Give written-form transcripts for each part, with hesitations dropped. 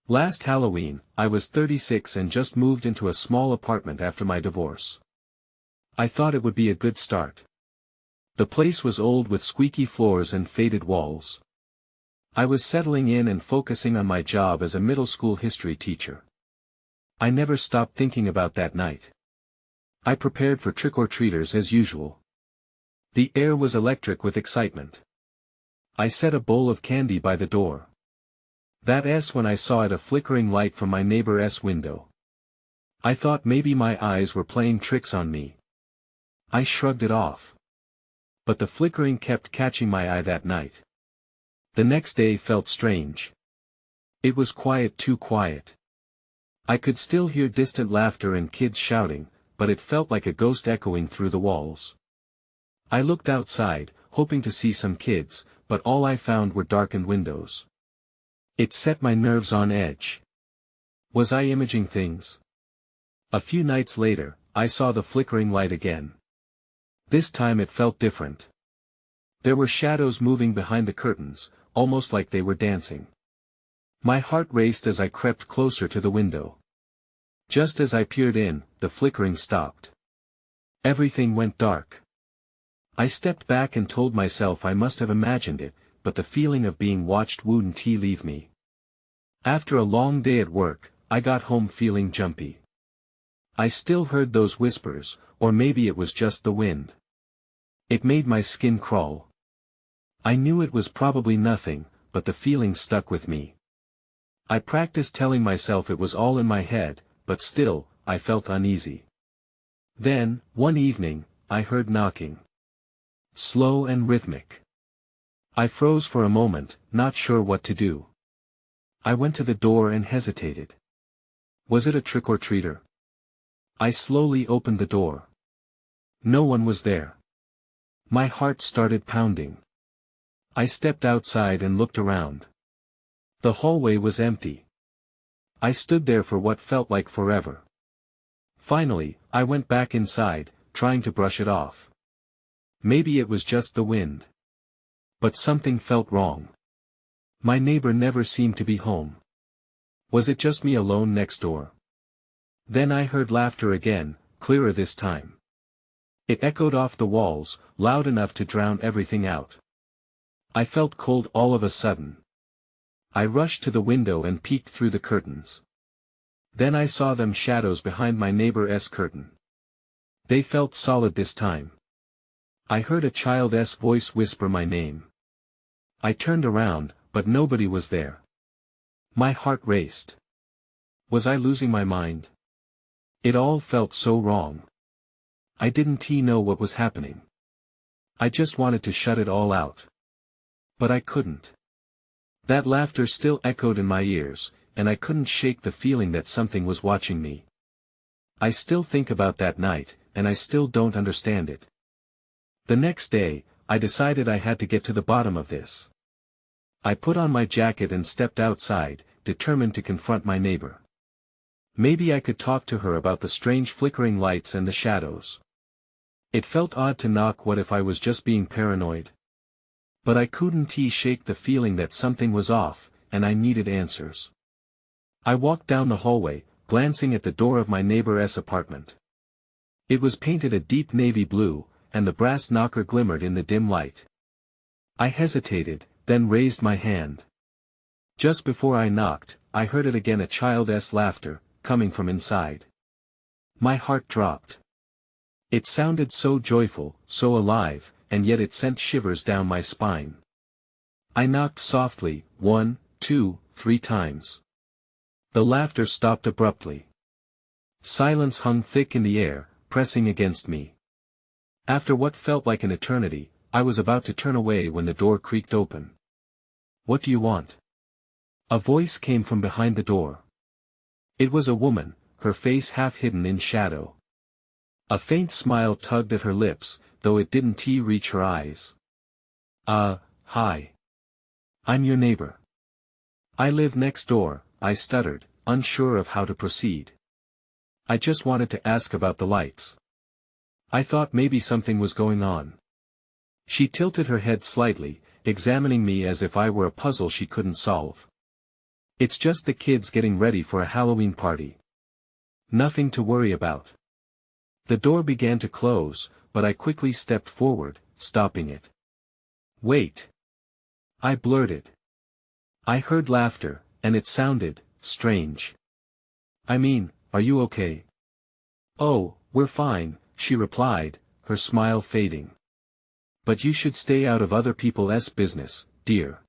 Last Halloween, I was 36 and just moved into a small apartment after my divorce. I thought it would be a good start. The place was old with squeaky floors and faded walls. I was settling in and focusing on my job as a middle school history teacher. I never stopped thinking about that night. I prepared for trick-or-treaters as usual. The air was electric with excitement. I set a bowl of candy by the door. That's when I saw a flickering light from my neighbor's window. I thought maybe my eyes were playing tricks on me. I shrugged it off. But the flickering kept catching my eye that night. The next day felt strange. It was quiet, too quiet. I could still hear distant laughter and kids shouting, but it felt like a ghost echoing through the walls. I looked outside, hoping to see some kids, but all I found were darkened windows. It set my nerves on edge. Was I imaging things? A few nights later, I saw the flickering light again. This time it felt different. There were shadows moving behind the curtains, almost like they were dancing. My heart raced as I crept closer to the window. Just as I peered in, the flickering stopped. Everything went dark. I stepped back and told myself I must have imagined it, but the feeling of being watched wouldn't leave me. After a long day at work, I got home feeling jumpy. I still heard those whispers, or maybe it was just the wind. It made my skin crawl. I knew it was probably nothing, but the feeling stuck with me. I practiced telling myself it was all in my head, but still, I felt uneasy. Then, one evening, I heard knocking. Slow and rhythmic. I froze for a moment, not sure what to do. I went to the door and hesitated. Was it a trick-or-treater? I slowly opened the door. No one was there. My heart started pounding. I stepped outside and looked around. The hallway was empty. I stood there for what felt like forever. Finally, I went back inside, trying to brush it off. Maybe it was just the wind. But something felt wrong. My neighbor never seemed to be home. Was it just me alone next door? Then I heard laughter again, clearer this time. It echoed off the walls, loud enough to drown everything out. I felt cold all of a sudden. I rushed to the window and peeked through the curtains. Then I saw them shadows behind my neighbor's curtain. They felt solid this time. I heard a child's voice whisper my name. I turned around, but nobody was there. My heart raced. Was I losing my mind? It all felt so wrong. I didn't know what was happening. I just wanted to shut it all out. But I couldn't. That laughter still echoed in my ears, and I couldn't shake the feeling that something was watching me. I still think about that night, and I still don't understand it. The next day, I decided I had to get to the bottom of this. I put on my jacket and stepped outside, determined to confront my neighbor. Maybe I could talk to her about the strange flickering lights and the shadows. It felt odd to knock. What if I was just being paranoid? But I couldn't shake the feeling that something was off, and I needed answers. I walked down the hallway, glancing at the door of my neighbor's apartment. It was painted a deep navy blue, and the brass knocker glimmered in the dim light. I hesitated, then raised my hand. Just before I knocked, I heard it again, a child's laughter, coming from inside. My heart dropped. It sounded so joyful, so alive, and yet it sent shivers down my spine. I knocked softly, 1, 2, 3 times. The laughter stopped abruptly. Silence hung thick in the air, pressing against me. After what felt like an eternity, I was about to turn away when the door creaked open. "What do you want?" A voice came from behind the door. It was a woman, her face half hidden in shadow. A faint smile tugged at her lips, though it didn't reach her eyes. Hi. I'm your neighbor. I live next door," I stuttered, unsure of how to proceed. "I just wanted to ask about the lights. I thought maybe something was going on." She tilted her head slightly, examining me as if I were a puzzle she couldn't solve. It's just the kids getting ready for a Halloween party. Nothing to worry about. The door began to close, but I quickly stepped forward, stopping it. Wait. I blurted. I heard laughter, and it sounded strange. I mean, are you okay? Oh, we're fine, she replied, her smile fading. But you should stay out of other people's business, dear.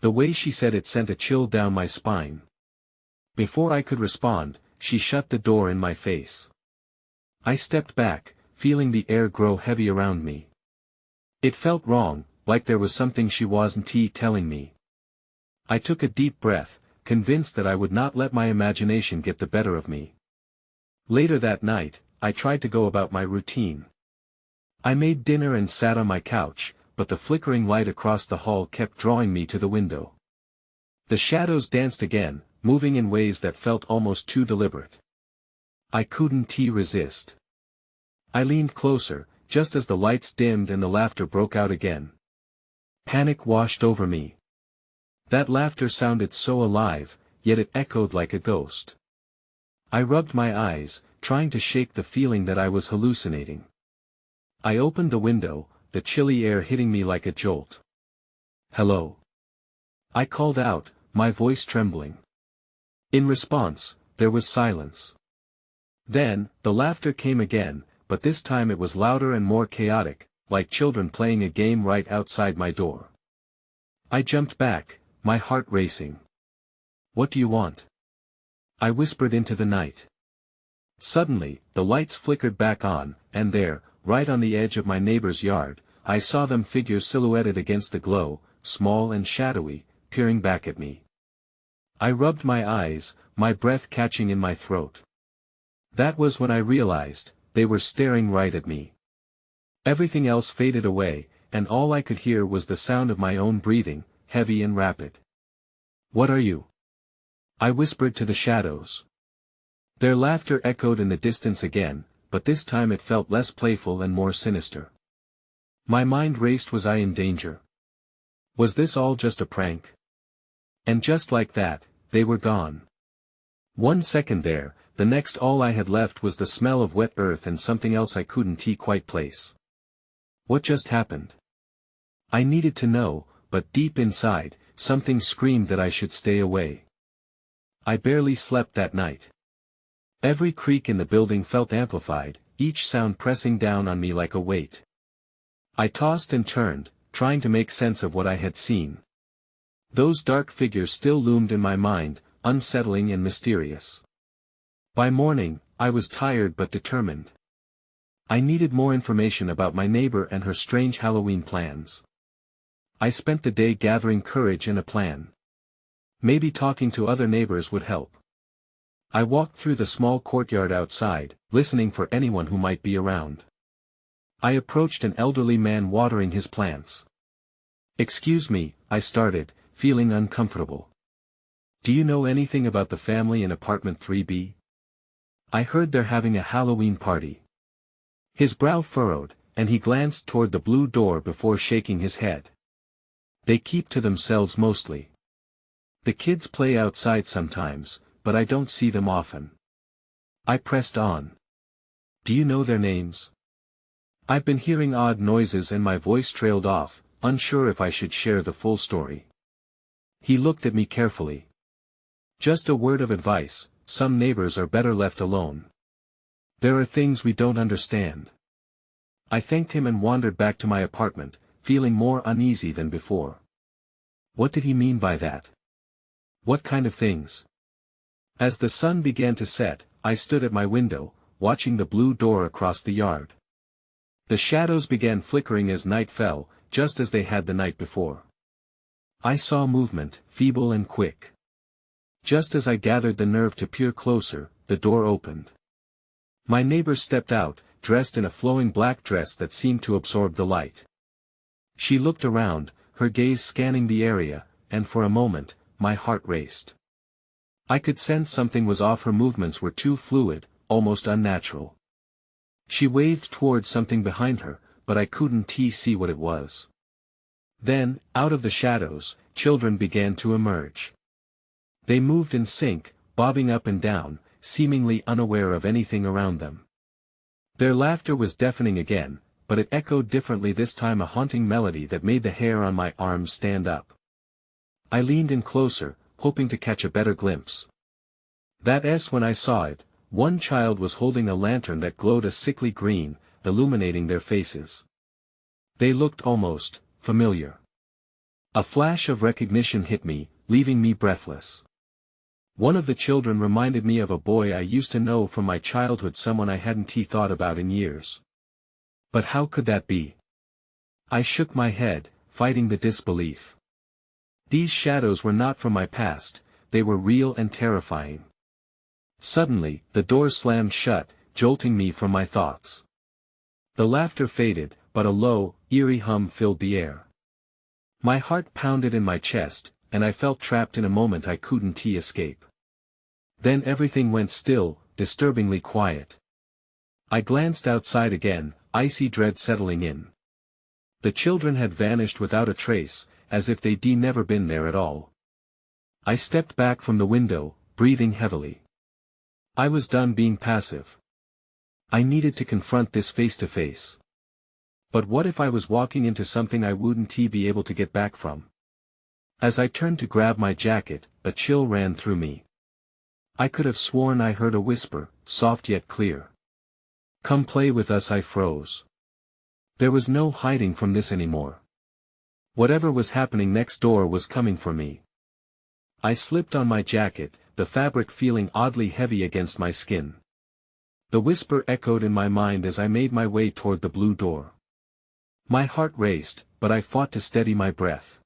The way she said it sent a chill down my spine. Before I could respond, she shut the door in my face. I stepped back, feeling the air grow heavy around me. It felt wrong, like there was something she wasn't telling me. I took a deep breath, convinced that I would not let my imagination get the better of me. Later that night, I tried to go about my routine. I made dinner and sat on my couch, but the flickering light across the hall kept drawing me to the window. The shadows danced again, moving in ways that felt almost too deliberate. I couldn't resist. I leaned closer, just as the lights dimmed and the laughter broke out again. Panic washed over me. That laughter sounded so alive, yet it echoed like a ghost. I rubbed my eyes, trying to shake the feeling that I was hallucinating. I opened the window, the chilly air hitting me like a jolt. Hello. I called out, my voice trembling. In response, there was silence. Then, the laughter came again, but this time it was louder and more chaotic, like children playing a game right outside my door. I jumped back, my heart racing. What do you want? I whispered into the night. Suddenly, the lights flickered back on, and there, right on the edge of my neighbor's yard, I saw them figures silhouetted against the glow, small and shadowy, peering back at me. I rubbed my eyes, my breath catching in my throat. That was when I realized, they were staring right at me. Everything else faded away, and all I could hear was the sound of my own breathing, heavy and rapid. What are you? I whispered to the shadows. Their laughter echoed in the distance again, but this time it felt less playful and more sinister. My mind raced. Was I in danger? Was this all just a prank? And just like that, they were gone. 1 second there, the next all I had left was the smell of wet earth and something else I couldn't quite place. What just happened? I needed to know, but deep inside, something screamed that I should stay away. I barely slept that night. Every creak in the building felt amplified, each sound pressing down on me like a weight. I tossed and turned, trying to make sense of what I had seen. Those dark figures still loomed in my mind, unsettling and mysterious. By morning, I was tired but determined. I needed more information about my neighbor and her strange Halloween plans. I spent the day gathering courage and a plan. Maybe talking to other neighbors would help. I walked through the small courtyard outside, listening for anyone who might be around. I approached an elderly man watering his plants. "Excuse me," I started, feeling uncomfortable. "Do you know anything about the family in apartment 3B? I heard they're having a Halloween party." His brow furrowed, and he glanced toward the blue door before shaking his head. "They keep to themselves mostly. The kids play outside sometimes, but I don't see them often." I pressed on. "Do you know their names?" I've been hearing odd noises and my voice trailed off, unsure if I should share the full story. He looked at me carefully. "Just a word of advice, some neighbors are better left alone. There are things we don't understand." I thanked him and wandered back to my apartment, feeling more uneasy than before. What did he mean by that? What kind of things? As the sun began to set, I stood at my window, watching the blue door across the yard. The shadows began flickering as night fell, just as they had the night before. I saw movement, feeble and quick. Just as I gathered the nerve to peer closer, the door opened. My neighbor stepped out, dressed in a flowing black dress that seemed to absorb the light. She looked around, her gaze scanning the area, and for a moment, my heart raced. I could sense something was off. Her movements were too fluid, almost unnatural. She waved towards something behind her, but I couldn't see what it was. Then, out of the shadows, children began to emerge. They moved in sync, bobbing up and down, seemingly unaware of anything around them. Their laughter was deafening again, but it echoed differently this time, a haunting melody that made the hair on my arms stand up. I leaned in closer, hoping to catch a better glimpse. When I saw it, one child was holding a lantern that glowed a sickly green, illuminating their faces. They looked almost familiar. A flash of recognition hit me, leaving me breathless. One of the children reminded me of a boy I used to know from my childhood, someone I hadn't thought about in years. But how could that be? I shook my head, fighting the disbelief. These shadows were not from my past, they were real and terrifying. Suddenly, the door slammed shut, jolting me from my thoughts. The laughter faded, but a low, eerie hum filled the air. My heart pounded in my chest, and I felt trapped in a moment I couldn't escape. Then everything went still, disturbingly quiet. I glanced outside again, icy dread settling in. The children had vanished without a trace, as if they'd never been there at all. I stepped back from the window, breathing heavily. I was done being passive. I needed to confront this face to face. But what if I was walking into something I wouldn't be able to get back from? As I turned to grab my jacket, a chill ran through me. I could have sworn I heard a whisper, soft yet clear. "Come play with us." I froze. There was no hiding from this anymore. Whatever was happening next door was coming for me. I slipped on my jacket, the fabric feeling oddly heavy against my skin. The whisper echoed in my mind as I made my way toward the blue door. My heart raced, but I fought to steady my breath.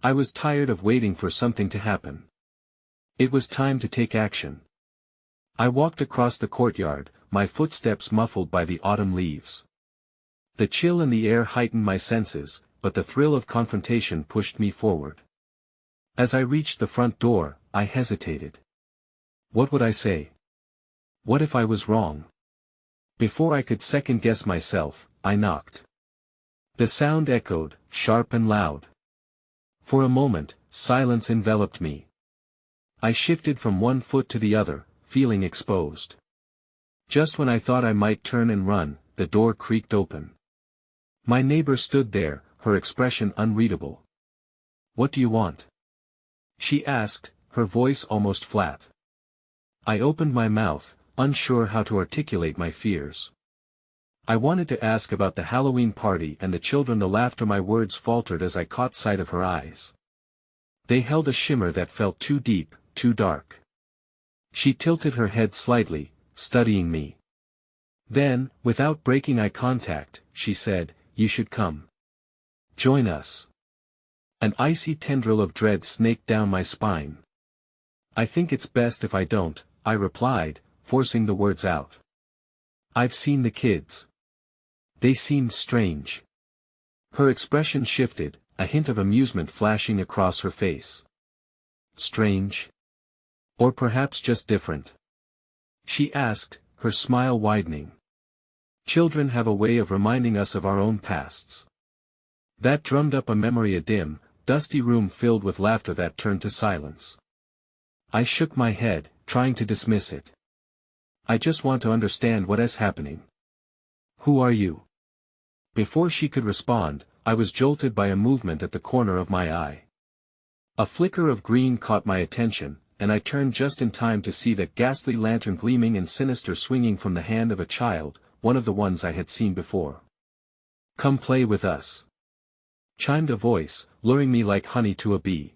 I was tired of waiting for something to happen. It was time to take action. I walked across the courtyard, my footsteps muffled by the autumn leaves. The chill in the air heightened my senses, but the thrill of confrontation pushed me forward. As I reached the front door, I hesitated. What would I say? What if I was wrong? Before I could second-guess myself, I knocked. The sound echoed, sharp and loud. For a moment, silence enveloped me. I shifted from one foot to the other, feeling exposed. Just when I thought I might turn and run, the door creaked open. My neighbor stood there, her expression unreadable. "What do you want?" she asked, her voice almost flat. I opened my mouth, unsure how to articulate my fears. I wanted to ask about the Halloween party and the children. The laughter. My words faltered as I caught sight of her eyes. They held a shimmer that felt too deep, too dark. She tilted her head slightly, studying me. Then, without breaking eye contact, she said, "You should come. Join us." An icy tendril of dread snaked down my spine. "I think it's best if I don't," I replied, forcing the words out. "I've seen the kids. They seemed strange." Her expression shifted, a hint of amusement flashing across her face. "Strange? Or perhaps just different?" she asked, her smile widening. Children have a way of reminding us of our own pasts. That drummed up a memory, a dim, dusty room filled with laughter that turned to silence. I shook my head, trying to dismiss it. "I just want to understand what is happening." "Who are you?" Before she could respond, I was jolted by a movement at the corner of my eye. A flicker of green caught my attention, and I turned just in time to see that ghastly lantern gleaming and sinister swinging from the hand of a child, one of the ones I had seen before. "Come play with us," chimed a voice, luring me like honey to a bee.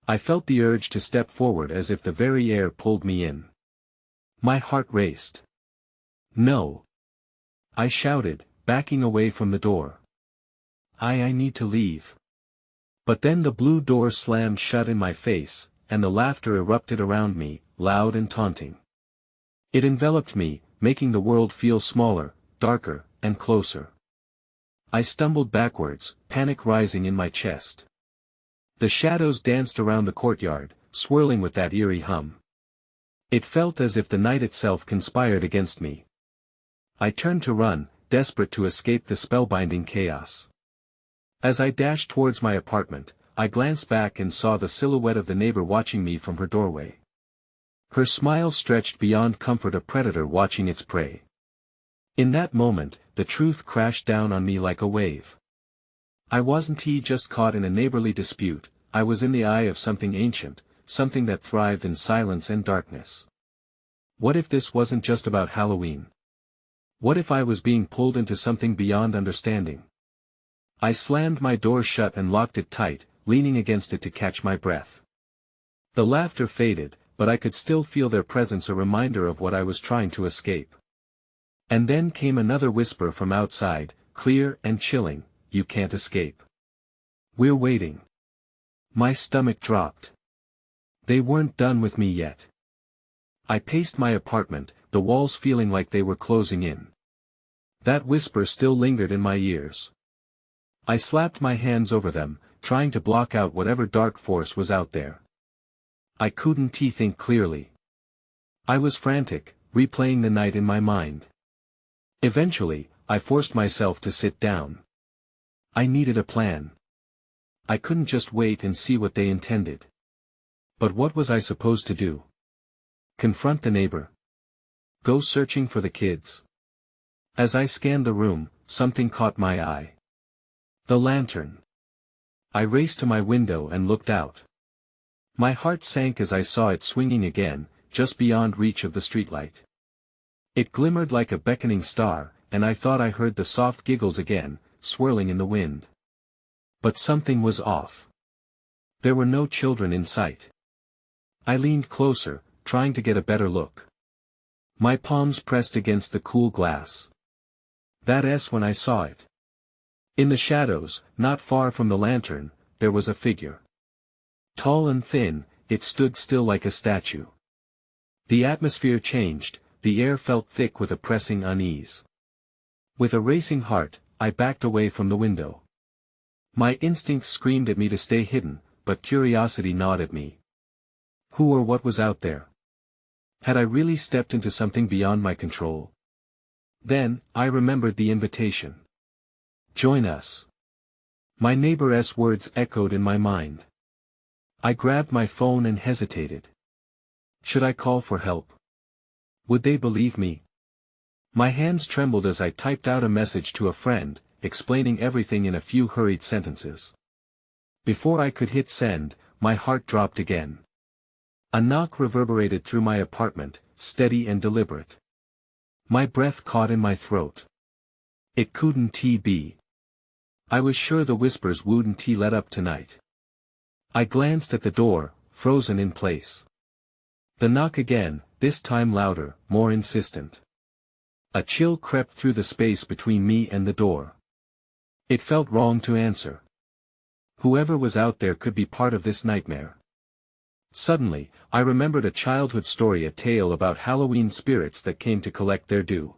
I felt the urge to step forward as if the very air pulled me in. My heart raced. "No!" I shouted, backing away from the door. I need to leave." But then the blue door slammed shut in my face, and the laughter erupted around me, loud and taunting. It enveloped me, making the world feel smaller, darker, and closer. I stumbled backwards, panic rising in my chest. The shadows danced around the courtyard, swirling with that eerie hum. It felt as if the night itself conspired against me. I turned to run, desperate to escape the spellbinding chaos. As I dashed towards my apartment, I glanced back and saw the silhouette of the neighbor watching me from her doorway. Her smile stretched beyond comfort, a predator watching its prey. In that moment, the truth crashed down on me like a wave. I wasn't just caught in a neighborly dispute, I was in the eye of something ancient, something that thrived in silence and darkness. What if this wasn't just about Halloween? What if I was being pulled into something beyond understanding? I slammed my door shut and locked it tight, leaning against it to catch my breath. The laughter faded, but I could still feel their presence, a reminder of what I was trying to escape. And then came another whisper from outside, clear and chilling, "You can't escape. We're waiting." My stomach dropped. They weren't done with me yet. I paced my apartment, the walls feeling like they were closing in. That whisper still lingered in my ears. I slapped my hands over them, trying to block out whatever dark force was out there. I couldn't think clearly. I was frantic, replaying the night in my mind. Eventually, I forced myself to sit down. I needed a plan. I couldn't just wait and see what they intended. But what was I supposed to do? Confront the neighbor? Go searching for the kids? As I scanned the room, something caught my eye. The lantern. I raced to my window and looked out. My heart sank as I saw it swinging again, just beyond reach of the streetlight. It glimmered like a beckoning star, and I thought I heard the soft giggles again, swirling in the wind. But something was off. There were no children in sight. I leaned closer, trying to get a better look. My palms pressed against the cool glass. That's when I saw it. In the shadows, not far from the lantern, there was a figure. Tall and thin, it stood still like a statue. The atmosphere changed, the air felt thick with a pressing unease. With a racing heart, I backed away from the window. My instincts screamed at me to stay hidden, but curiosity gnawed at me. Who or what was out there? Had I really stepped into something beyond my control? Then, I remembered the invitation. "Join us." My neighbor's words echoed in my mind. I grabbed my phone and hesitated. Should I call for help? Would they believe me? My hands trembled as I typed out a message to a friend, explaining everything in a few hurried sentences. Before I could hit send, my heart dropped again. A knock reverberated through my apartment, steady and deliberate. My breath caught in my throat. It couldn't be. I was sure the whispers wouldn't let up tonight. I glanced at the door, frozen in place. The knock again, this time louder, more insistent. A chill crept through the space between me and the door. It felt wrong to answer. Whoever was out there could be part of this nightmare. Suddenly, I remembered a childhood story, a tale about Halloween spirits that came to collect their due.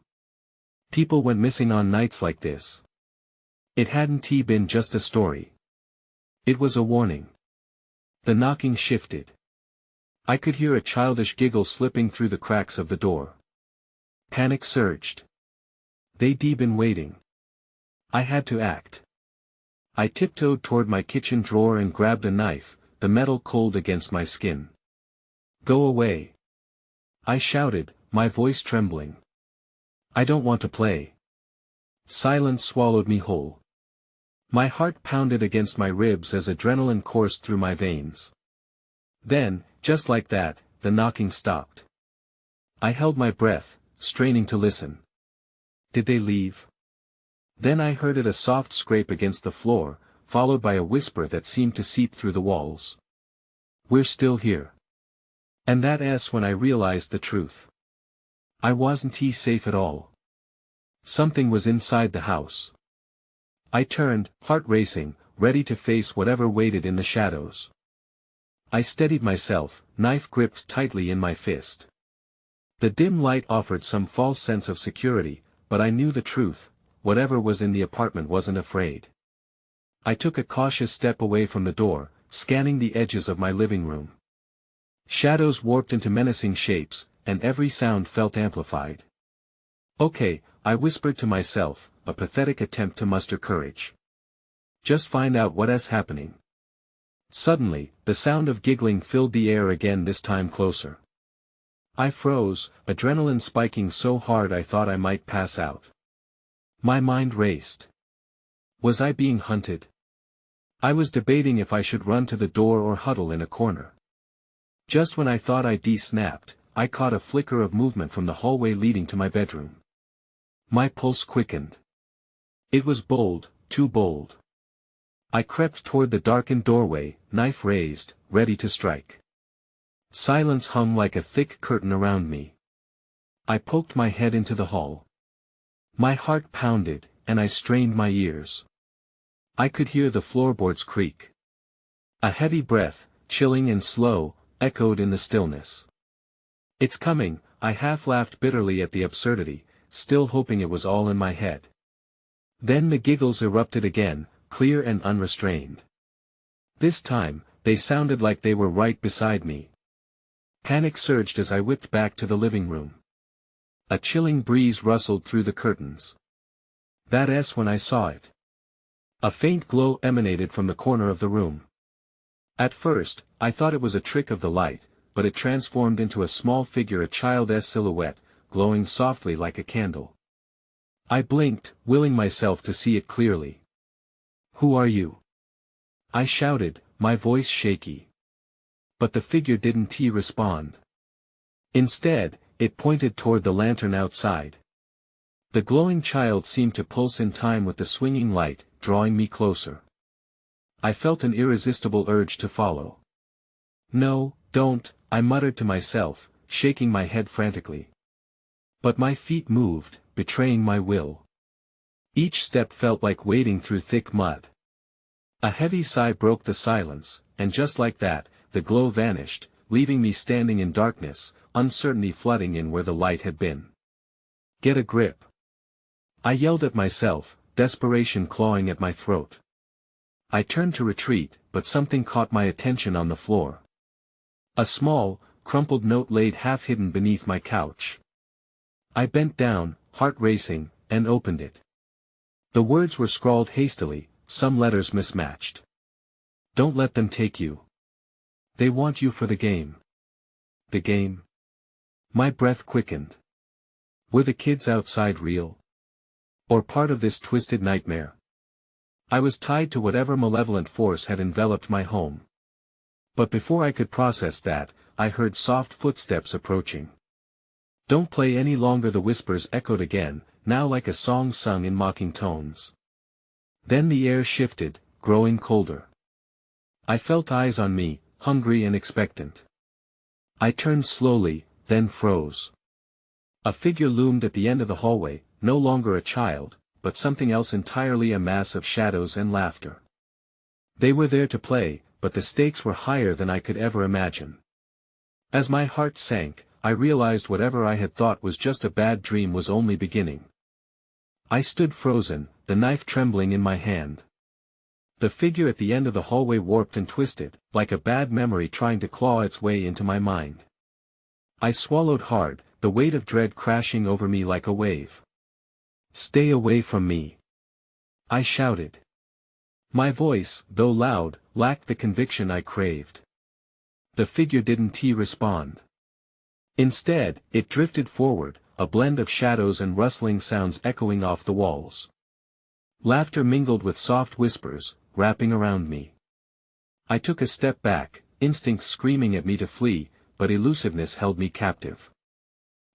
People went missing on nights like this. It hadn't been just a story. It was a warning. The knocking shifted. I could hear a childish giggle slipping through the cracks of the door. Panic surged. They'd been waiting. I had to act. I tiptoed toward my kitchen drawer and grabbed a knife, the metal cold against my skin. "Go away!" I shouted, my voice trembling. "I don't want to play." Silence swallowed me whole. My heart pounded against my ribs as adrenaline coursed through my veins. Then, just like that, the knocking stopped. I held my breath, straining to listen. Did they leave? Then I heard a soft scrape against the floor, followed by a whisper that seemed to seep through the walls. "We're still here." And that's when I realized the truth. I wasn't safe at all. Something was inside the house. I turned, heart racing, ready to face whatever waited in the shadows. I steadied myself, knife gripped tightly in my fist. The dim light offered some false sense of security, but I knew the truth, whatever was in the apartment wasn't afraid. I took a cautious step away from the door, scanning the edges of my living room. Shadows warped into menacing shapes, and every sound felt amplified. "Okay," I whispered to myself, a pathetic attempt to muster courage. "Just find out what's happening." Suddenly, the sound of giggling filled the air again, this time closer. I froze, adrenaline spiking so hard I thought I might pass out. My mind raced. Was I being hunted? I was debating if I should run to the door or huddle in a corner. Just when I thought I'd snapped, I caught a flicker of movement from the hallway leading to my bedroom. My pulse quickened. It was bold, too bold. I crept toward the darkened doorway, knife raised, ready to strike. Silence hung like a thick curtain around me. I poked my head into the hall. My heart pounded, and I strained my ears. I could hear the floorboards creak. A heavy breath, chilling and slow, echoed in the stillness. "It's coming," I half laughed bitterly at the absurdity, still hoping it was all in my head. Then the giggles erupted again, clear and unrestrained. This time, they sounded like they were right beside me. Panic surged as I whipped back to the living room. A chilling breeze rustled through the curtains. That's when I saw it. A faint glow emanated from the corner of the room. At first, I thought it was a trick of the light, but it transformed into a small figure, a child's silhouette, glowing softly like a candle. I blinked, willing myself to see it clearly. "Who are you?" I shouted, my voice shaky. But the figure didn't respond. Instead, it pointed toward the lantern outside. The glowing child seemed to pulse in time with the swinging light, drawing me closer. I felt an irresistible urge to follow. "No, don't," I muttered to myself, shaking my head frantically. But my feet moved, betraying my will. Each step felt like wading through thick mud. A heavy sigh broke the silence, and just like that, the glow vanished, leaving me standing in darkness, uncertainty flooding in where the light had been. "Get a grip!" I yelled at myself, desperation clawing at my throat. I turned to retreat, but something caught my attention on the floor. A small, crumpled note laid half hidden beneath my couch. I bent down, heart racing, and opened it. The words were scrawled hastily, some letters mismatched. "Don't let them take you. They want you for the game." The game? My breath quickened. Were the kids outside real? Or part of this twisted nightmare? I was tied to whatever malevolent force had enveloped my home. But before I could process that, I heard soft footsteps approaching. "Don't play any longer," the whispers echoed again, now like a song sung in mocking tones. Then the air shifted, growing colder. I felt eyes on me, hungry and expectant. I turned slowly, then froze. A figure loomed at the end of the hallway, no longer a child, but something else entirely, a mass of shadows and laughter. They were there to play, but the stakes were higher than I could ever imagine. As my heart sank, I realized whatever I had thought was just a bad dream was only beginning. I stood frozen, the knife trembling in my hand. The figure at the end of the hallway warped and twisted, like a bad memory trying to claw its way into my mind. I swallowed hard, the weight of dread crashing over me like a wave. "Stay away from me!" I shouted. My voice, though loud, lacked the conviction I craved. The figure didn't respond. Instead, it drifted forward, a blend of shadows and rustling sounds echoing off the walls. Laughter mingled with soft whispers, wrapping around me. I took a step back, instinct screaming at me to flee, but elusiveness held me captive.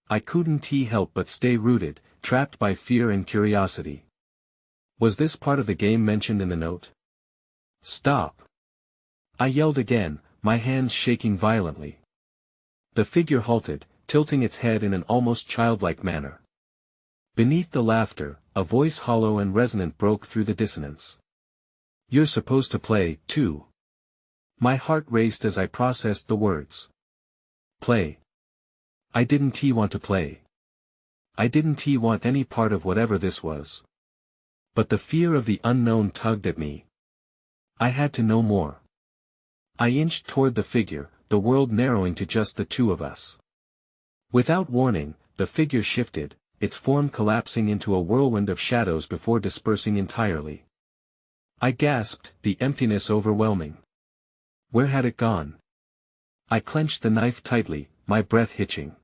I couldn't help but stay rooted, trapped by fear and curiosity. Was this part of the game mentioned in the note? "Stop!" I yelled again, my hands shaking violently. The figure halted, tilting its head in an almost childlike manner. Beneath the laughter, a voice hollow and resonant broke through the dissonance. "You're supposed to play, too." My heart raced as I processed the words. Play. I didn't want to play. I didn't want any part of whatever this was. But the fear of the unknown tugged at me. I had to know more. I inched toward the figure, the world narrowing to just the two of us. Without warning, the figure shifted, its form collapsing into a whirlwind of shadows before dispersing entirely. I gasped, the emptiness overwhelming. Where had it gone? I clenched the knife tightly, my breath hitching.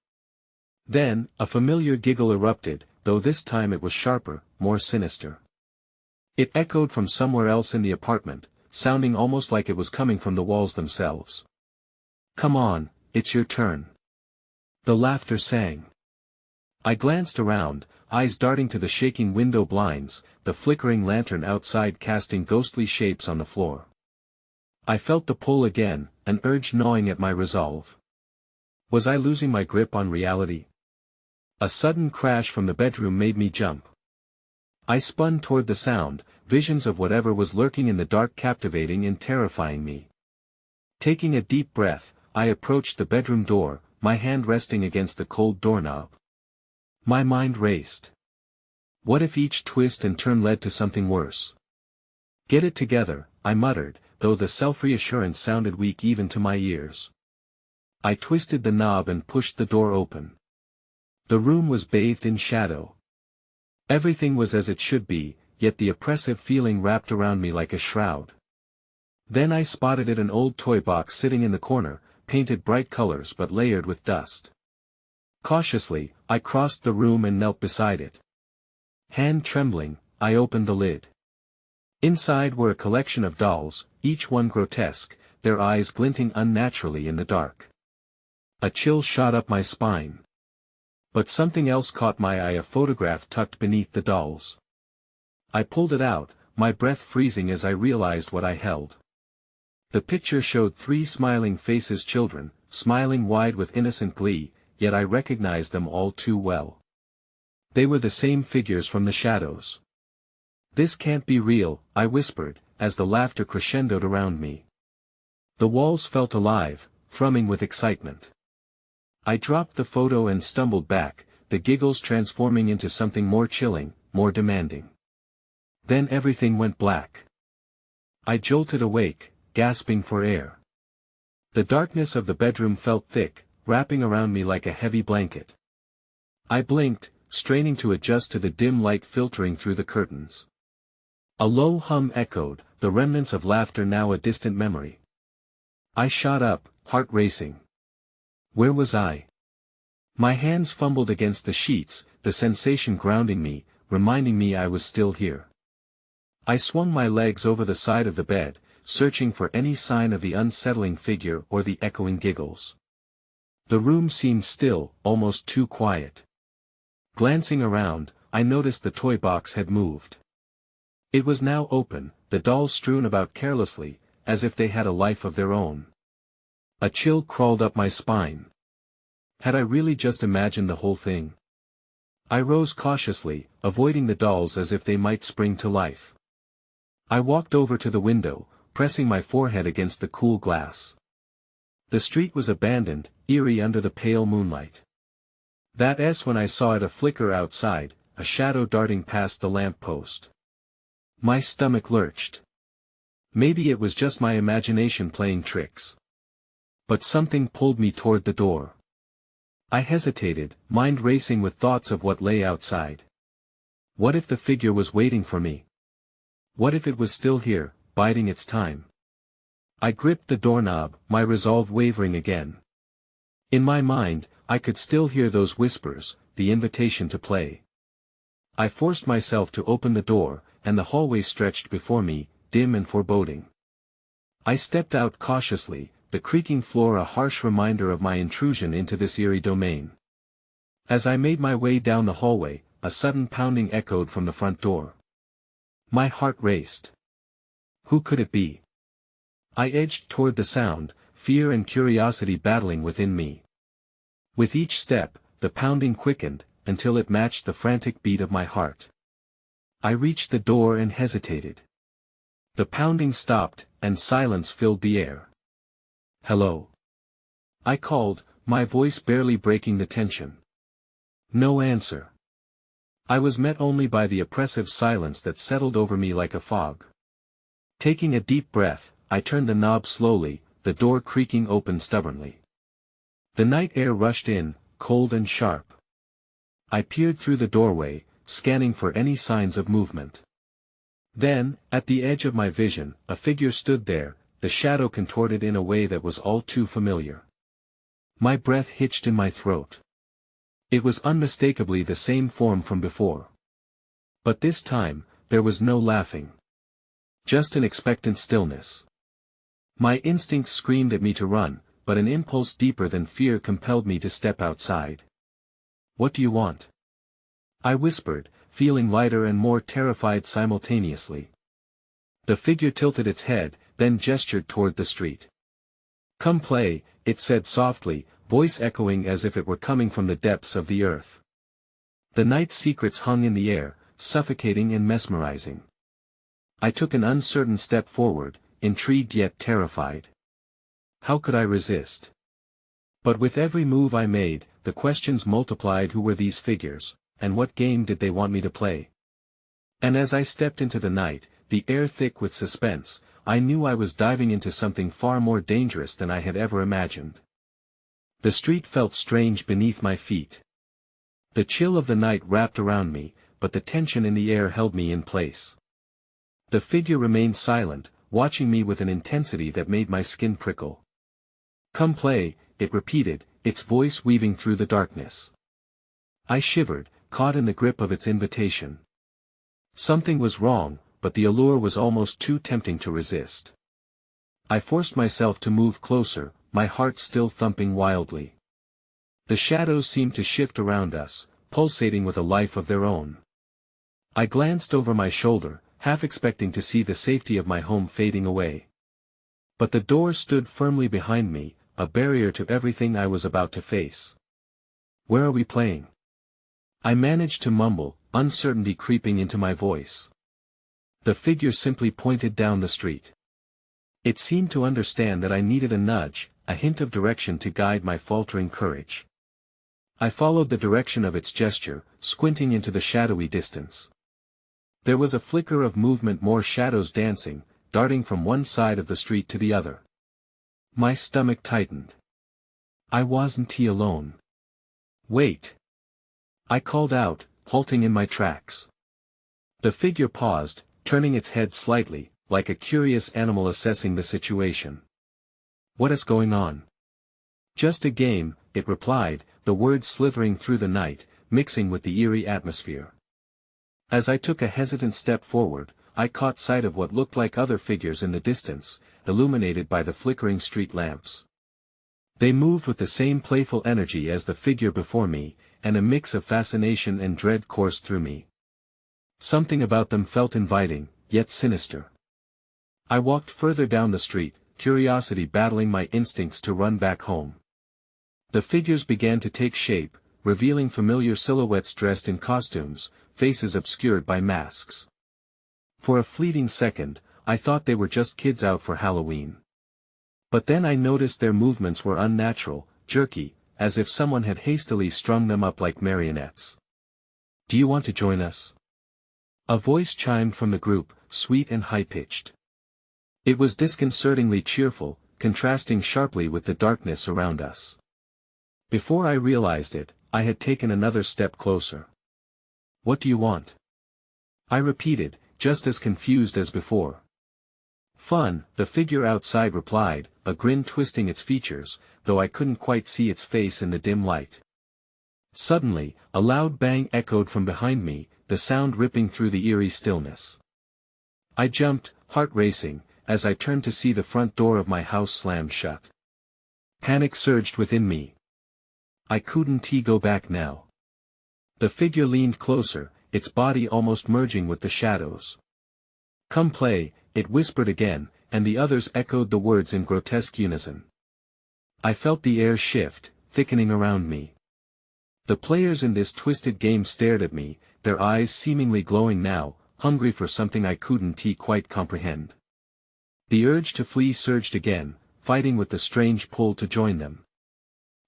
Then, a familiar giggle erupted, though this time it was sharper, more sinister. It echoed from somewhere else in the apartment, sounding almost like it was coming from the walls themselves. "Come on, it's your turn." The laughter sang. I glanced around, eyes darting to the shaking window blinds, the flickering lantern outside casting ghostly shapes on the floor. I felt the pull again, an urge gnawing at my resolve. Was I losing my grip on reality? A sudden crash from the bedroom made me jump. I spun toward the sound, visions of whatever was lurking in the dark captivating and terrifying me. Taking a deep breath, I approached the bedroom door, my hand resting against the cold doorknob. My mind raced. What if each twist and turn led to something worse? "Get it together," I muttered, though the self-reassurance sounded weak even to my ears. I twisted the knob and pushed the door open. The room was bathed in shadow. Everything was as it should be, yet the oppressive feeling wrapped around me like a shroud. Then I spotted an old toy box sitting in the corner, painted bright colors but layered with dust. Cautiously, I crossed the room and knelt beside it. Hand trembling, I opened the lid. Inside were a collection of dolls, each one grotesque, their eyes glinting unnaturally in the dark. A chill shot up my spine. But something else caught my eye, a photograph tucked beneath the dolls. I pulled it out, my breath freezing as I realized what I held. The picture showed 3 smiling faces, children, smiling wide with innocent glee, yet I recognized them all too well. They were the same figures from the shadows. "This can't be real," I whispered, as the laughter crescendoed around me. The walls felt alive, thrumming with excitement. I dropped the photo and stumbled back, the giggles transforming into something more chilling, more demanding. Then everything went black. I jolted awake, gasping for air. The darkness of the bedroom felt thick, wrapping around me like a heavy blanket. I blinked, straining to adjust to the dim light filtering through the curtains. A low hum echoed, the remnants of laughter now a distant memory. I shot up, heart racing. Where was I? My hands fumbled against the sheets, the sensation grounding me, reminding me I was still here. I swung my legs over the side of the bed, searching for any sign of the unsettling figure or the echoing giggles. The room seemed still, almost too quiet. Glancing around, I noticed the toy box had moved. It was now open, the dolls strewn about carelessly, as if they had a life of their own. A chill crawled up my spine. Had I really just imagined the whole thing? I rose cautiously, avoiding the dolls as if they might spring to life. I walked over to the window, pressing my forehead against the cool glass. The street was abandoned, eerie under the pale moonlight. That's when I saw it, a flicker outside, a shadow darting past the lamp post. My stomach lurched. Maybe it was just my imagination playing tricks. But something pulled me toward the door. I hesitated, mind racing with thoughts of what lay outside. What if the figure was waiting for me? What if it was still here, biding its time? I gripped the doorknob, my resolve wavering again. In my mind, I could still hear those whispers, the invitation to play. I forced myself to open the door, and the hallway stretched before me, dim and foreboding. I stepped out cautiously, the creaking floor a harsh reminder of my intrusion into this eerie domain. As I made my way down the hallway, a sudden pounding echoed from the front door. My heart raced. Who could it be? I edged toward the sound, fear and curiosity battling within me. With each step, the pounding quickened, until it matched the frantic beat of my heart. I reached the door and hesitated. The pounding stopped, and silence filled the air. "Hello?" I called, my voice barely breaking the tension. No answer. I was met only by the oppressive silence that settled over me like a fog. Taking a deep breath, I turned the knob slowly, the door creaking open stubbornly. The night air rushed in, cold and sharp. I peered through the doorway, scanning for any signs of movement. Then, at the edge of my vision, a figure stood there, the shadow contorted in a way that was all too familiar. My breath hitched in my throat. It was unmistakably the same form from before. But this time, there was no laughing. Just an expectant stillness. My instincts screamed at me to run, but an impulse deeper than fear compelled me to step outside. "What do you want?" I whispered, feeling lighter and more terrified simultaneously. The figure tilted its head, then gestured toward the street. "Come play," it said softly, voice echoing as if it were coming from the depths of the earth. The night's secrets hung in the air, suffocating and mesmerizing. I took an uncertain step forward, intrigued yet terrified. How could I resist? But with every move I made, the questions multiplied. Who were these figures, and what game did they want me to play? And as I stepped into the night, the air thick with suspense, I knew I was diving into something far more dangerous than I had ever imagined. The street felt strange beneath my feet. The chill of the night wrapped around me, but the tension in the air held me in place. The figure remained silent, watching me with an intensity that made my skin prickle. "Come play," it repeated, its voice weaving through the darkness. I shivered, caught in the grip of its invitation. Something was wrong, but the allure was almost too tempting to resist. I forced myself to move closer, my heart still thumping wildly. The shadows seemed to shift around us, pulsating with a life of their own. I glanced over my shoulder, half expecting to see the safety of my home fading away. But the door stood firmly behind me, a barrier to everything I was about to face. "Where are we playing?" I managed to mumble, uncertainty creeping into my voice. The figure simply pointed down the street. It seemed to understand that I needed a nudge, a hint of direction to guide my faltering courage. I followed the direction of its gesture, squinting into the shadowy distance. There was a flicker of movement, more shadows dancing, darting from one side of the street to the other. My stomach tightened. I wasn't alone. "Wait!" I called out, halting in my tracks. The figure paused, turning its head slightly, like a curious animal assessing the situation. "What is going on?" "Just a game," it replied, the words slithering through the night, mixing with the eerie atmosphere. As I took a hesitant step forward, I caught sight of what looked like other figures in the distance, illuminated by the flickering street lamps. They moved with the same playful energy as the figure before me, and a mix of fascination and dread coursed through me. Something about them felt inviting, yet sinister. I walked further down the street, curiosity battling my instincts to run back home. The figures began to take shape, revealing familiar silhouettes dressed in costumes, faces obscured by masks. For a fleeting second, I thought they were just kids out for Halloween. But then I noticed their movements were unnatural, jerky, as if someone had hastily strung them up like marionettes. "Do you want to join us?" A voice chimed from the group, sweet and high-pitched. It was disconcertingly cheerful, contrasting sharply with the darkness around us. Before I realized it, I had taken another step closer. "What do you want?" I repeated, just as confused as before. "Fun," the figure outside replied, a grin twisting its features, though I couldn't quite see its face in the dim light. Suddenly, a loud bang echoed from behind me, the sound ripping through the eerie stillness. I jumped, heart racing, as I turned to see the front door of my house slammed shut. Panic surged within me. I couldn't go back now. The figure leaned closer, its body almost merging with the shadows. "Come play," it whispered again, and the others echoed the words in grotesque unison. I felt the air shift, thickening around me. The players in this twisted game stared at me, their eyes seemingly glowing now, hungry for something I couldn't quite comprehend. The urge to flee surged again, fighting with the strange pull to join them.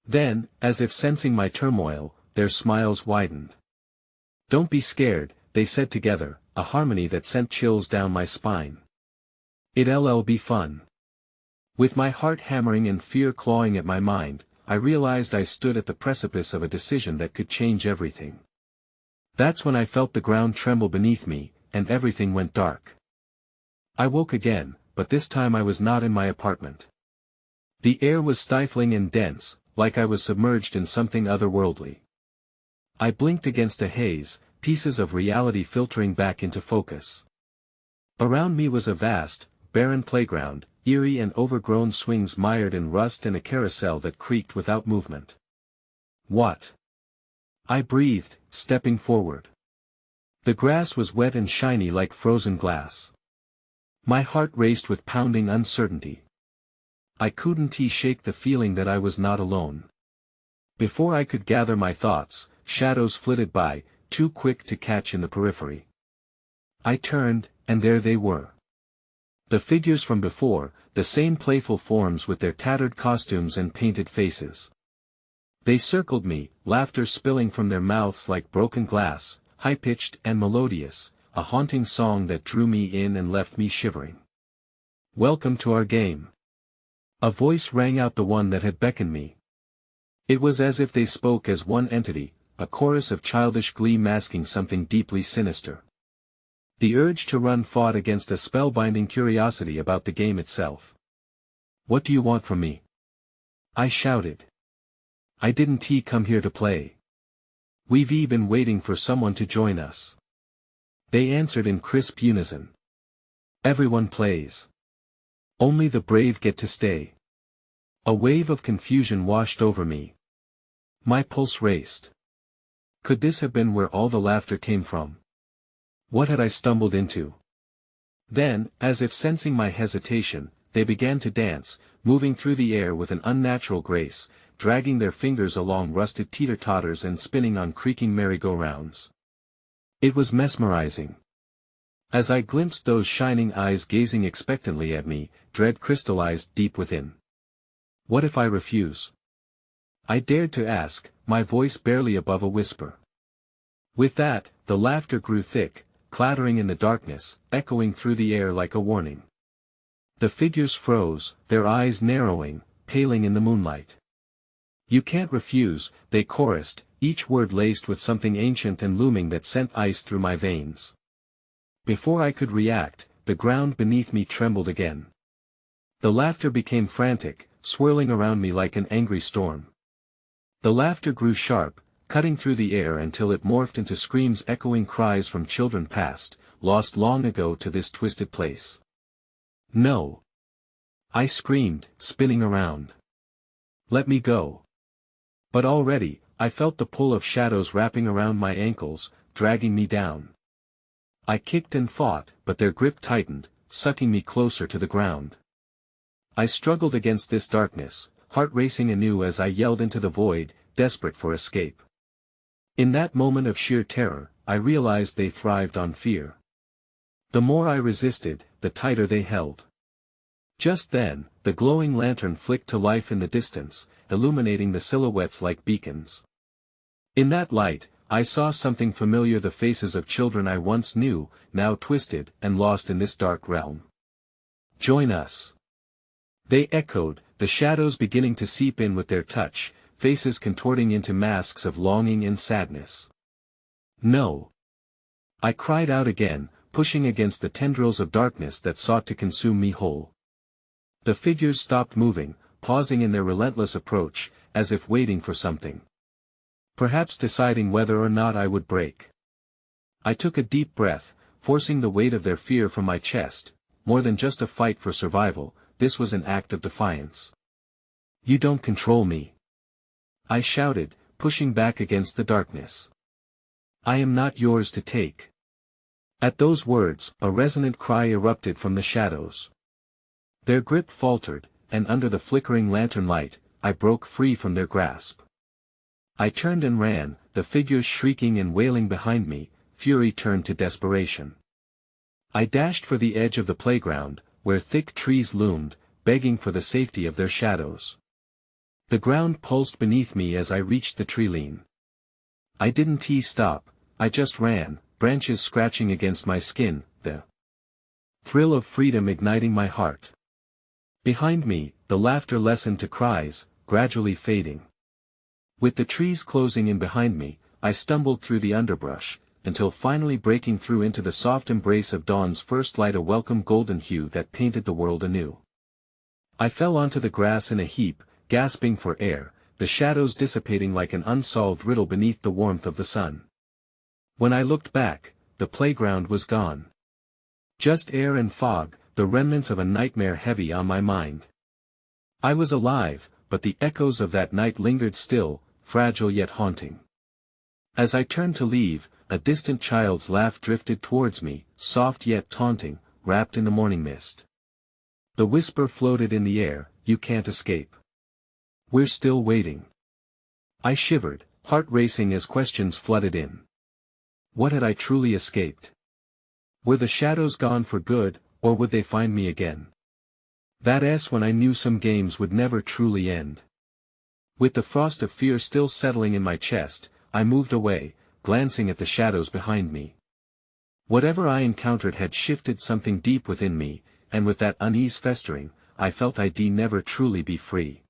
Then, as if sensing my turmoil, their smiles widened. "Don't be scared," they said together, a harmony that sent chills down my spine. "It'll be fun." With my heart hammering and fear clawing at my mind, I realized I stood at the precipice of a decision that could change everything. That's when I felt the ground tremble beneath me, and everything went dark. I woke again, but this time I was not in my apartment. The air was stifling and dense, like I was submerged in something otherworldly. I blinked against a haze, pieces of reality filtering back into focus. Around me was a vast, barren playground, eerie and overgrown swings mired in rust and a carousel that creaked without movement. What? I breathed, stepping forward. The grass was wet and shiny like frozen glass. My heart raced with pounding uncertainty. I couldn't shake the feeling that I was not alone. Before I could gather my thoughts, shadows flitted by, too quick to catch in the periphery. I turned, and there they were. The figures from before, the same playful forms with their tattered costumes and painted faces. They circled me, laughter spilling from their mouths like broken glass, high-pitched and melodious, a haunting song that drew me in and left me shivering. "Welcome to our game." A voice rang out, the one that had beckoned me. It was as if they spoke as one entity, a chorus of childish glee masking something deeply sinister. The urge to run fought against a spellbinding curiosity about the game itself. "What do you want from me?" I shouted. "I didn't come here to play. We've been waiting for someone to join us." They answered in crisp unison. "Everyone plays. Only the brave get to stay." A wave of confusion washed over me. My pulse raced. Could this have been where all the laughter came from? What had I stumbled into? Then, as if sensing my hesitation, they began to dance, moving through the air with an unnatural grace, dragging their fingers along rusted teeter-totters and spinning on creaking merry-go-rounds. It was mesmerizing. As I glimpsed those shining eyes gazing expectantly at me, dread crystallized deep within. What if I refuse? I dared to ask, my voice barely above a whisper. With that, the laughter grew thick, clattering in the darkness, echoing through the air like a warning. The figures froze, their eyes narrowing, paling in the moonlight. "You can't refuse," they chorused, each word laced with something ancient and looming that sent ice through my veins. Before I could react, the ground beneath me trembled again. The laughter became frantic, swirling around me like an angry storm. The laughter grew sharp, cutting through the air until it morphed into screams, echoing cries from children past, lost long ago to this twisted place. "No!" I screamed, spinning around. "Let me go." But already, I felt the pull of shadows wrapping around my ankles, dragging me down. I kicked and fought, but their grip tightened, sucking me closer to the ground. I struggled against this darkness, heart racing anew as I yelled into the void, desperate for escape. In that moment of sheer terror, I realized they thrived on fear. The more I resisted, the tighter they held. Just then, the glowing lantern flicked to life in the distance, illuminating the silhouettes like beacons. In that light, I saw something familiar, the faces of children I once knew, now twisted and lost in this dark realm. "Join us!" They echoed, the shadows beginning to seep in with their touch, faces contorting into masks of longing and sadness. "No!" I cried out again, pushing against the tendrils of darkness that sought to consume me whole. The figures stopped moving, pausing in their relentless approach, as if waiting for something. Perhaps deciding whether or not I would break. I took a deep breath, forcing the weight of their fear from my chest. More than just a fight for survival, this was an act of defiance. "You don't control me," I shouted, pushing back against the darkness. "I am not yours to take." At those words, a resonant cry erupted from the shadows. Their grip faltered, and under the flickering lantern light, I broke free from their grasp. I turned and ran, the figures shrieking and wailing behind me, fury turned to desperation. I dashed for the edge of the playground, where thick trees loomed, begging for the safety of their shadows. The ground pulsed beneath me as I reached the tree-line. I didn't stop, I just ran, branches scratching against my skin, the thrill of freedom igniting my heart. Behind me, the laughter lessened to cries, gradually fading. With the trees closing in behind me, I stumbled through the underbrush, until finally breaking through into the soft embrace of dawn's first light, a welcome golden hue that painted the world anew. I fell onto the grass in a heap, gasping for air, the shadows dissipating like an unsolved riddle beneath the warmth of the sun. When I looked back, the playground was gone. Just air and fog, the remnants of a nightmare heavy on my mind. I was alive, but the echoes of that night lingered still, fragile yet haunting. As I turned to leave, a distant child's laugh drifted towards me, soft yet taunting, wrapped in the morning mist. The whisper floated in the air, "You can't escape. We're still waiting." I shivered, heart racing as questions flooded in. What had I truly escaped? Were the shadows gone for good, or would they find me again? That's when I knew some games would never truly end. With the frost of fear still settling in my chest, I moved away, glancing at the shadows behind me. Whatever I encountered had shifted something deep within me, and with that unease festering, I felt I'd never truly be free.